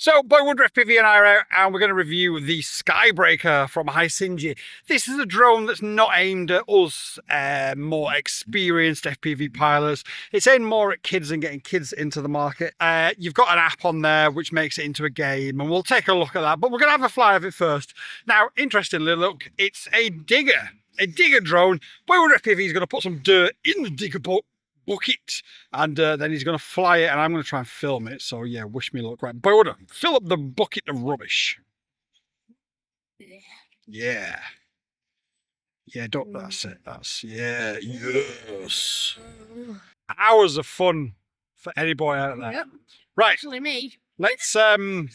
So, BoyWonderFPV and I are out, and we're going to review the Skybreaker from Hisigny. This is a drone that's not aimed at us, more experienced FPV pilots. It's aimed more at kids and getting kids into the market. You've got an app on there which makes it into a game, and we'll take a look at that, but we're going to have a fly of it first. Now, interestingly, look, it's a digger drone. BoyWonderFPV is going to put some dirt in the digger bucket, and then he's going to fly it, and I'm going to try and film it. So yeah, wish me luck. Right, Boy, fill up the bucket of rubbish. Yeah, don't, that's it. Yes. Hours of fun for any boy out there. Yep. Right, Actually me. let's do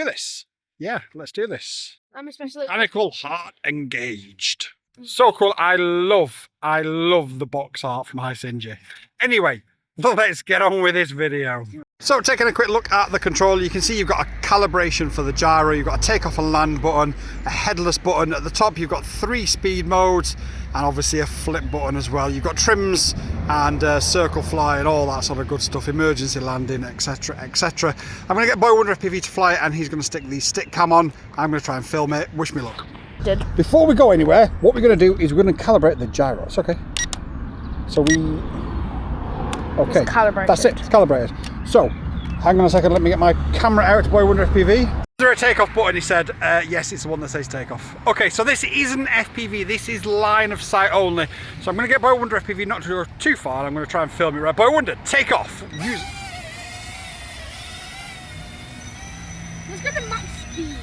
this. Yeah, let's do this. I'm especially Mechanical heart engaged. So cool. I love the box art from Hisigny. Anyway, let's get on with this video. So taking a quick look at the controller, you can see you've got a calibration for the gyro, you've got a take off and land button, a headless button. At the top you've got 3 speed modes and obviously a flip button as well. You've got trims and circle fly and all that sort of good stuff, emergency landing, etc, etc. I'm going to get BoyWonderFPV to fly it, and he's going to stick the stick cam on. I'm going to try and film it. Wish me luck. Before we go anywhere, what we're going to do is we're going to calibrate the gyro. It's okay. So okay, that's it, it's calibrated. So, hang on a second, let me get my camera out, BoyWonderFPV. Is there a takeoff button? He said, yes, it's the one that says takeoff. Okay, so this isn't FPV, this is line of sight only. So I'm going to get BoyWonderFPV not to go too far, and I'm going to try and film it. Right, BoyWonder, take off. Use. Let's go to max speed.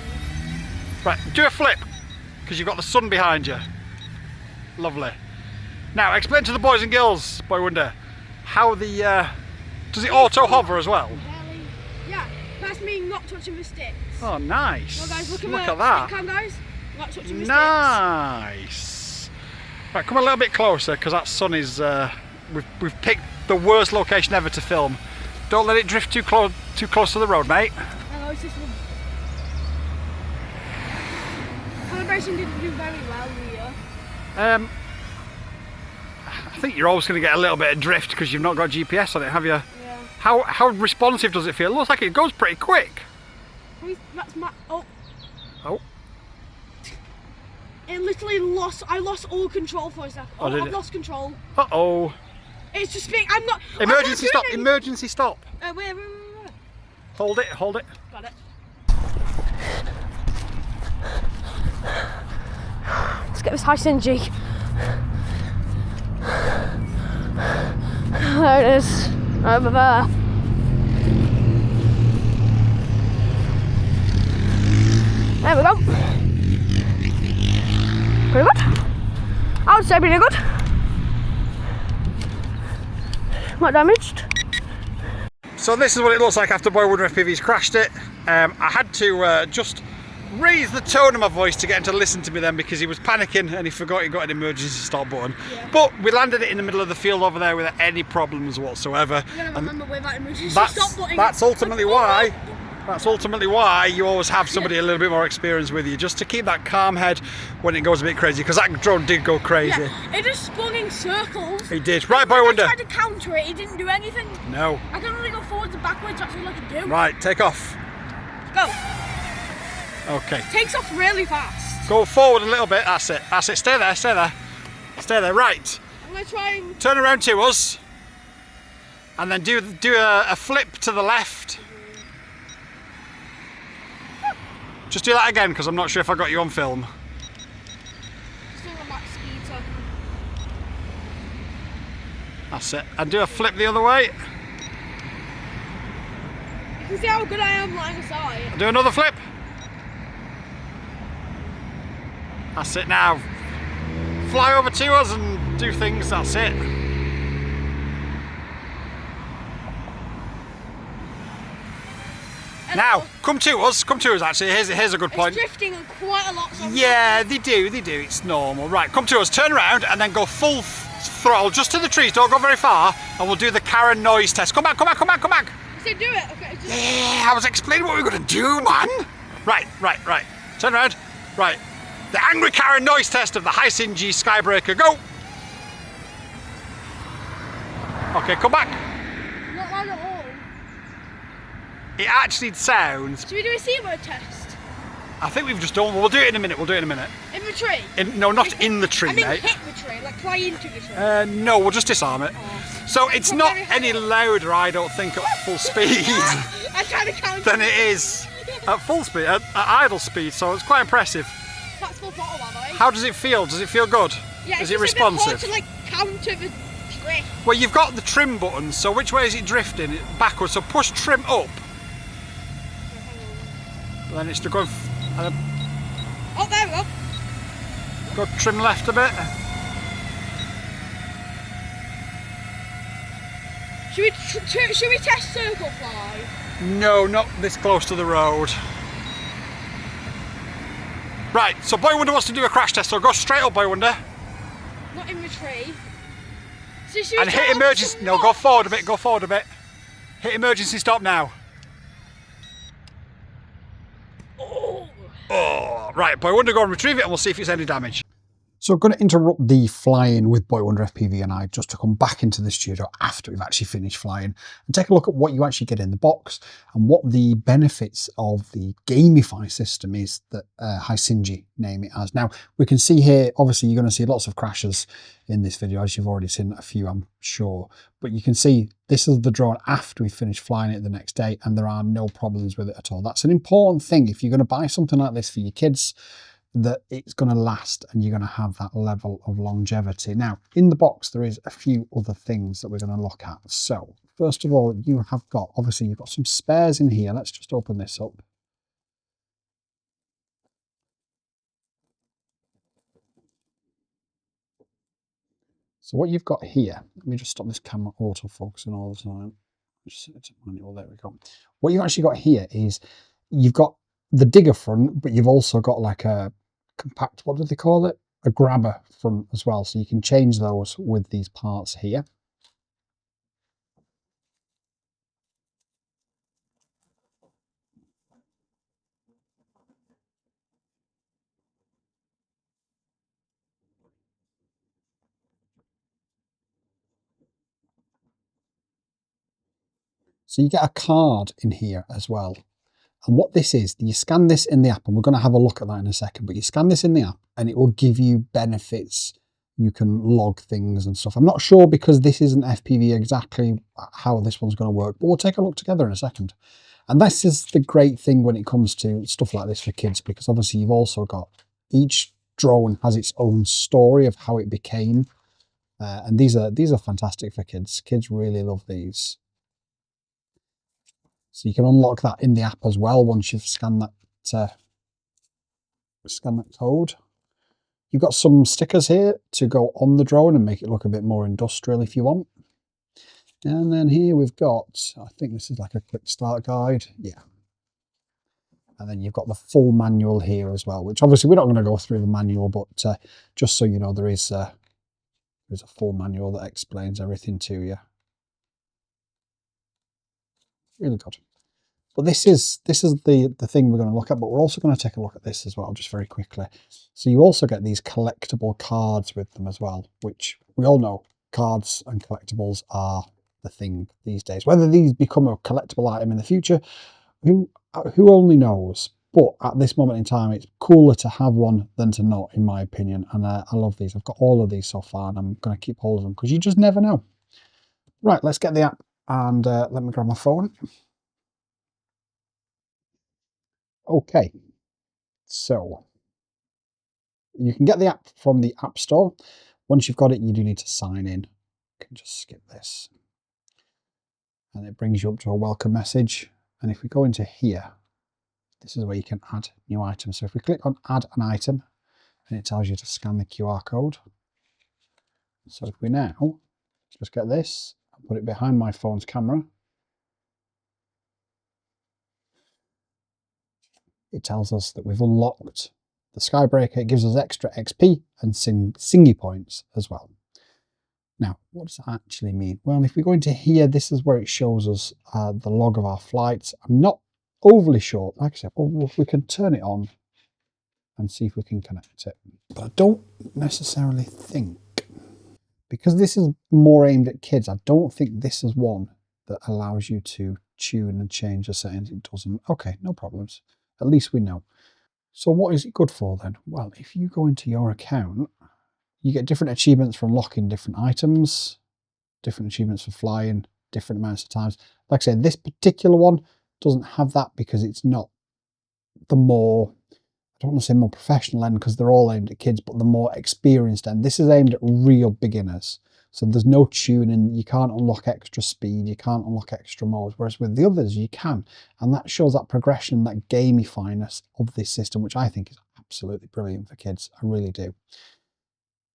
Right, do a flip, because you've got the sun behind you. Lovely. Now, explain to the boys and girls, BoyWonder, how the, does it auto hover as well? Yeah, that's me not touching the sticks. Oh, nice. Well guys, look at at that. Stick cam, guys. Not touching the Nice. Right, come a little bit closer, because that sun is, we've picked the worst location ever to film. Don't let it drift too close to the road, mate. Hello, it's just one. Calibration didn't do very well here. I think you're always going to get a little bit of drift because you've not got GPS on it, have you? Yeah. How responsive does it feel? It looks like it goes pretty quick. That's my... Oh. It literally I lost all control for a second. Oh, I've lost control. Uh-oh. It's just being... Emergency stop, emergency stop. Wait. Hold it. Got it. Let's get this Hisigny. There it is, over there. There we go. Pretty good. I would say pretty good. Not damaged. So this is what it looks like after BoyWonderFPV's crashed it. I had to just raise the tone of my voice to get him to listen to me then, because he was panicking and he forgot he got an emergency stop button. Yeah. But we landed it in the middle of the field over there without any problems whatsoever. I'm gonna remember where that emergency stop button. That's ultimately why you always have somebody a little bit more experienced with you, just to keep that calm head when it goes a bit crazy, because that drone did go crazy. Yeah, it just spun in circles. He did. Right, BoyWonder. I tried to counter it, it didn't do anything. No. I can only go forwards and backwards, that's all I can do. Right, take off. Go. Okay. Takes off really fast. Go forward a little bit, that's it. That's it, stay there. Stay there, right. I'm going to try and... Turn around to us. And then do a flip to the left. Just do that again, because I'm not sure if I got you on film. Still on max speed, so... That's it. And do a flip the other way. You can see how good I am line of sight. And do another flip. That's it now. Fly over to us and do things, that's it. Now, come to us actually, here's a good point. It's drifting quite a lot. So yeah, they do, it's normal. Right, come to us, turn around and then go full throttle, just to the trees, don't go very far, and we'll do the Karen noise test. Come back. I said do it, okay. Yeah, I was explaining what we were going to do, man. Right. Turn around, right. The angry Karen noise test of the Hisigny Skybreaker, go! Okay, come back. Not loud at all. It actually sounds... Should we do a seaward test? I think we've just done... We'll do it in a minute, we'll do it in a minute. In the tree? No, not in the tree, I mean mate. hit the tree, like fly into the tree. No, we'll just disarm it. Oh. So it's not any louder, I don't think, at full speed I'm trying to count than it is at full speed, at idle speed, so it's quite impressive. That's full throttle, by the way. How does it feel? Does it feel good? Yeah, is it's it responsive? a bit hard to like counter the drift. Well, you've got the trim button, so which way is it drifting? Backwards, so push trim up. Then it's to go... Oh, there we go. Go trim left a bit. Should we test circle fly? No, not this close to the road. Right, so Boy Wonder wants to do a crash test, so go straight up, Boy Wonder. Not in the tree. So should we And hit emergency... No, go forward a bit, go forward a bit. Hit emergency stop now. Oh, right, Boy Wonder, go and retrieve it and we'll see if it's any damage. So I'm going to interrupt the flying with BoyWonderFPV and I just to come back into the studio after we've actually finished flying and take a look at what you actually get in the box and what the benefits of the gamify system is that Hisigny name it as. Now, we can see here, obviously you're going to see lots of crashes in this video, as you've already seen a few, I'm sure. But you can see this is the drone after we finished flying it the next day and there are no problems with it at all. That's an important thing. If you're going to buy something like this for your kids, that it's going to last and you're going to have that level of longevity. Now, in the box, there is a few other things that we're going to look at. So, first of all, you have got, obviously, you've got some spares in here. Let's just open this up. So what you've got here, let me just stop this camera autofocusing all the time. Just set it to manual, there we go. What you've actually got here is, you've got the digger front, but you've also got like a compact, what do they call it? A grabber front as well. So you can change those with these parts here. So you get a card in here as well. And what this is, you scan this in the app, and we're going to have a look at that in a second, but you scan this in the app and it will give you benefits. You can log things and stuff. I'm not sure because this isn't FPV exactly how this one's going to work, but we'll take a look together in a second. And this is the great thing when it comes to stuff like this for kids, because obviously you've also got, each drone has its own story of how it became. And these are fantastic for kids. Kids really love these. So you can unlock that in the app as well once you've scanned that code. You've got some stickers here to go on the drone and make it look a bit more industrial if you want. And then here we've got, I think this is like a quick start guide. Yeah. And then you've got the full manual here as well, which obviously we're not going to go through the manual, but just so you know, there's a full manual that explains everything to you. Really good. But this is the thing we're going to look at, but we're also going to take a look at this as well, just very quickly. So you also get these collectible cards with them as well, which we all know cards and collectibles are the thing these days. Whether these become a collectible item in the future, who only knows? But at this moment in time, it's cooler to have one than to not, in my opinion. And I love these. I've got all of these so far, and I'm going to keep hold of them because you just never know. Right, let's get the app and let me grab my phone. Okay, so you can get the app from the App Store. Once you've got it, you do need to sign in. You can just skip this. And it brings you up to a welcome message. And if we go into here, this is where you can add new items. So if we click on add an item, and it tells you to scan the QR code. So if we now just get this and put it behind my phone's camera, it tells us that we've unlocked the Skybreaker. It gives us extra XP and Hisigny points as well. Now, what does that actually mean? Well, if we go into here, this is where it shows us the log of our flights. I'm not overly sure. Like I said, we can turn it on and see if we can connect it. But I don't necessarily think, because this is more aimed at kids, I don't think this is one that allows you to tune and change the settings. It doesn't. Okay, no problems. At least we know. So what is it good for then? Well, if you go into your account, you get different achievements for unlocking different items, different achievements for flying, different amounts of times. Like I said, this particular one doesn't have that because it's not the more, I don't want to say more professional end because they're all aimed at kids, but the more experienced end. This is aimed at real beginners. So there's no tuning, you can't unlock extra speed, you can't unlock extra modes, whereas with the others you can. And that shows that progression, that gamifiness of this system, which I think is absolutely brilliant for kids. I really do.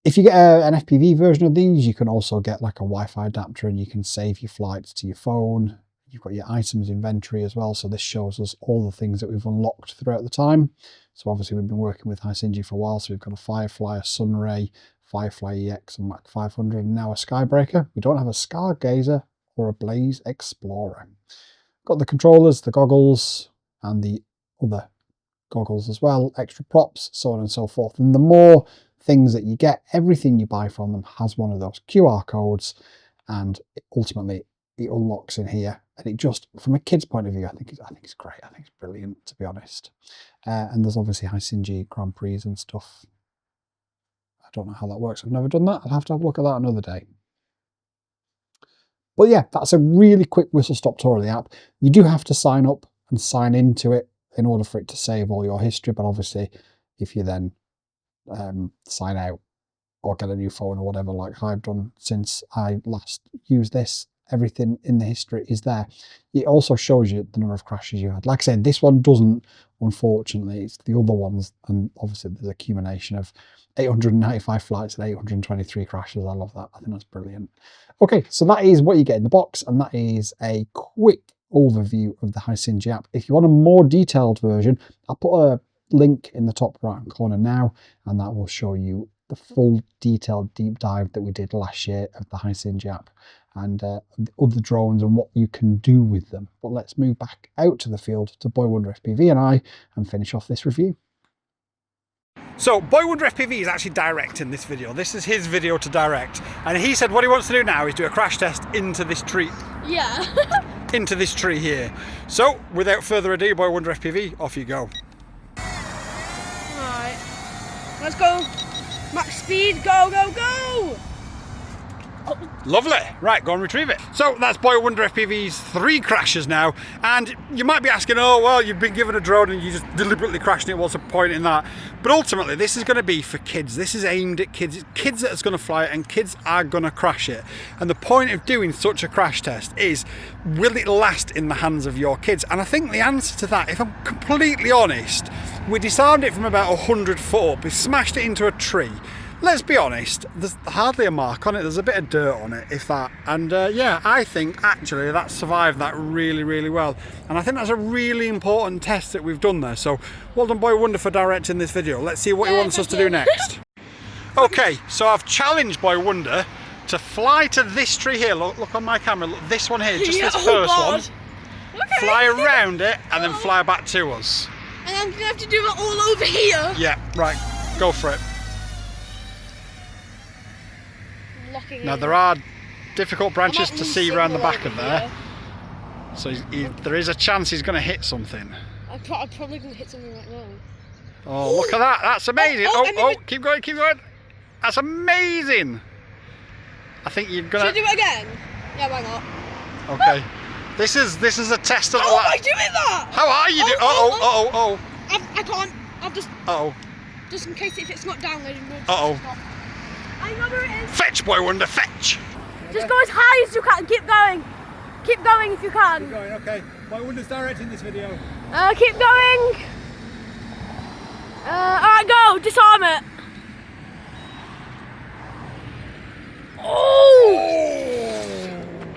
If you get an FPV version of these, you can also get like a Wi-Fi adapter and you can save your flights to your phone. You've got your items inventory as well. So this shows us all the things that we've unlocked throughout the time. So obviously we've been working with Hisigny for a while. So we've got a Firefly, a Sunray, Firefly EX and Mach 500, and now a Skybreaker. We don't have a Stargazer or a Blaze Explorer. Got the controllers, the goggles, and the other goggles as well, extra props, so on and so forth. And the more things that you get, everything you buy from them has one of those QR codes, and ultimately it unlocks in here. And it just, from a kid's point of view, I think it's great. I think it's brilliant, to be honest. And there's obviously Hisigny Grand Prix and stuff. I don't know how that works. I've never done that. I'll have to have a look at that another day. But yeah, that's a really quick whistle-stop tour of the app. You do have to sign up and sign into it in order for it to save all your history. But obviously, if you then sign out or get a new phone or whatever, like I've done since I last used this, everything in the history is there. It also shows you the number of crashes you had. Like I said, this one doesn't, unfortunately. It's the other ones, and obviously there's a accumulation of 895 flights and 823 crashes. I love that. I think that's brilliant. Okay, so that is what you get in the box, and that is a quick overview of the Hisigny app. If you want a more detailed version, I'll put a link in the top right hand corner now, and that will show you the full detailed deep dive that we did last year of the Hisigny app and the other drones and what you can do with them. But let's move back out to the field to BoyWonderFPV and finish off this review. So BoyWonderFPV is actually directing this video. This is his video to direct, and he said what he wants to do now is do a crash test into this tree. Yeah. Into this tree here. So without further ado, BoyWonderFPV, off you go. Alright, let's go. Max speed, go, go, go! Oh. Lovely. Right, go and retrieve it. So that's BoyWonderFPV's 3 crashes now, and you might be asking, oh well, you've been given a drone and you just deliberately crashed it, what's the point in that? But ultimately this is going to be for kids. This is aimed at kids. It's kids that are going to fly it, and kids are going to crash it. And the point of doing such a crash test is, will it last in the hands of your kids? And I think the answer to that, if I'm completely honest, we disarmed it from about 100 foot up, we smashed it into a tree. Let's be honest, there's hardly a mark on it, there's a bit of dirt on it, if that. And yeah, I think actually that survived that really, really well. And I think that's a really important test that we've done there. So well done BoyWonder for directing this video. Let's see what he wants us to do next. Okay, so I've challenged BoyWonder to fly to this tree here. Look on my camera, look, this one here, just this first one. Okay. Fly around it and then fly back to us. And I'm gonna have to do it all over here. Yeah, right, go for it. Now there are difficult branches to see around the back of there, so there is a chance he's going to hit something. I'm probably going to hit something right now. Oh, look at that! That's amazing! Oh, keep going, keep going! That's amazing! I think you're gonna. Should I do it again? Yeah, why not? Okay, this is a test of the. How am I doing that? How are you doing? Oh! I can't. I'll just. Just in case if it's not downloaded. I know where it is. Fetch, BoyWonder, fetch! Just go as high as you can. Keep going. Keep going if you can. Keep going, okay. BoyWonder's directing this video. Keep going. Alright, go. Disarm it.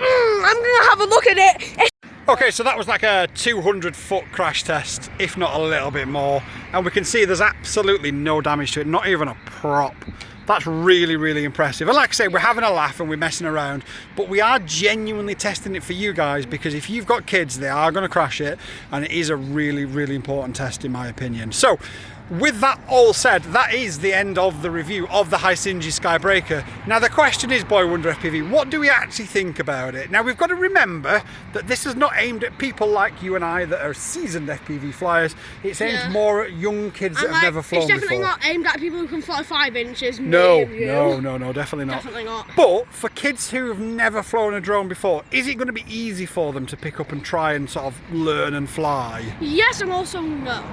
I'm going to have a look at it. Okay, so that was like a 200-foot crash test, if not a little bit more. And we can see there's absolutely no damage to it, not even a prop. That's really, really impressive. And like I say, we're having a laugh and we're messing around, but we are genuinely testing it for you guys, because if you've got kids, they are going to crash it, and it is a really, really important test in my opinion. So with that all said, that is the end of the review of the Hisigny Skybreaker. Now the question is, BoyWonderFPV, what do we actually think about it? Now we've got to remember that this is not aimed at people like you and I that are seasoned FPV flyers. It's aimed more at young kids that have never flown before. It's definitely not aimed at people who can fly 5 inches. No, definitely not. Definitely not. But for kids who have never flown a drone before, is it going to be easy for them to pick up and try and sort of learn and fly? Yes, and also no.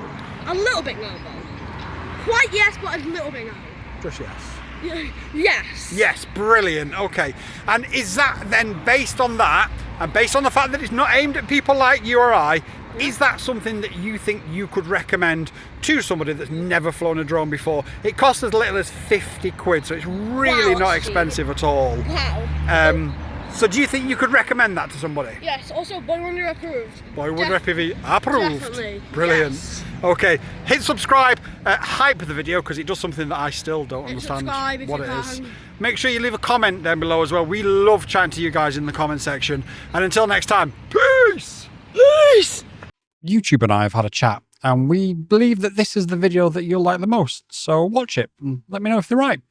A little bit no, though. Quite yes, but a little bit no. Just yes. Yes. Yes, brilliant. Okay. And is that then based on that, and based on the fact that it's not aimed at people like you or I, is that something that you think you could recommend to somebody that's never flown a drone before? It costs as little as 50 quid, so it's really not expensive at all. Wow. So do you think you could recommend that to somebody? Yes, also BoyWonder approved. BoyWonderFPV approved. Definitely. Brilliant. Yes. Okay, hit subscribe, hype the video, because it does something that I still don't understand what it is. Make sure you leave a comment down below as well. We love chatting to you guys in the comment section. And until next time, peace! Peace! YouTube and I have had a chat, and we believe that this is the video that you'll like the most. So watch it and let me know if they're right.